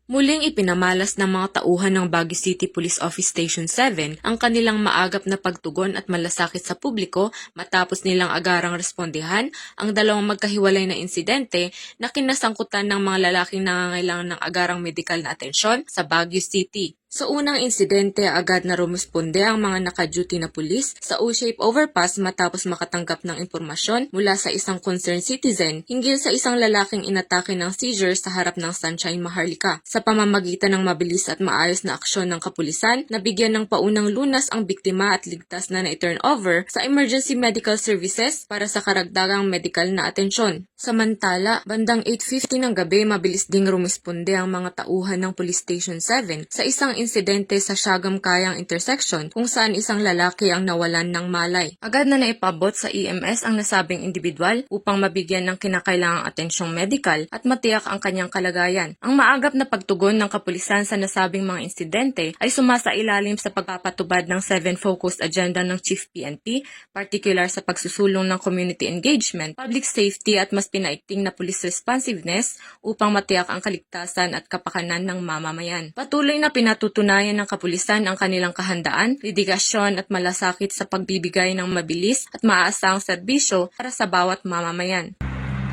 Muling ipinamalas ng mga tauhan ng Baguio City Police Office Station 7 ang kanilang maagap na pagtugon at malasakit sa publiko matapos nilang agarang respondihan ang dalawang magkahiwalay na insidente na kinasangkutan ng mga lalaking nangangailangan ng agarang medikal na atensyon sa Baguio City. Sa unang insidente, agad na rumusponde ang mga naka-duty na pulis sa O-shape overpass matapos makatanggap ng impormasyon mula sa isang concerned citizen hinggil sa isang lalaking inatake ng seizure sa harap ng Sunshine Maharlika. Sa pamamagitan ng mabilis at maayos na aksyon ng kapulisan, nabigyan ng paunang lunas ang biktima at ligtas na na-turn over sa emergency medical services para sa karagdagang medical na atensyon. Samantala, bandang 8:50 ng gabi, mabilis ding rumisponde ang mga tauhan ng Police Station 7 sa isang insidente sa Siagam Kayang intersection kung saan isang lalaki ang nawalan ng malay. Agad na naipabot sa EMS ang nasabing individual upang mabigyan ng kinakailangang atensyong medikal at matiyak ang kanyang kalagayan. Ang maagap na pagtugon ng kapulisan sa nasabing mga insidente ay sumasailalim sa pagpapatubad ng 7 focused agenda ng Chief PNP, particular sa pagsusulong ng community engagement, public safety at mas pinaigting na police responsiveness upang matiyak ang kaligtasan at kapakanan ng mamamayan. Patuloy na pinatutunayan ng kapulisan ang kanilang kahandaan, dedikasyon at malasakit sa pagbibigay ng mabilis at maaasahang serbisyo para sa bawat mamamayan.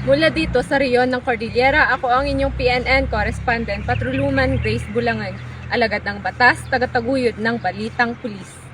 Mula dito sa reyon ng Cordillera, ako ang inyong PNN correspondent, Patroluman Grace Bulangan, alagad ng batas, tagataguyod ng Balitang Pulis.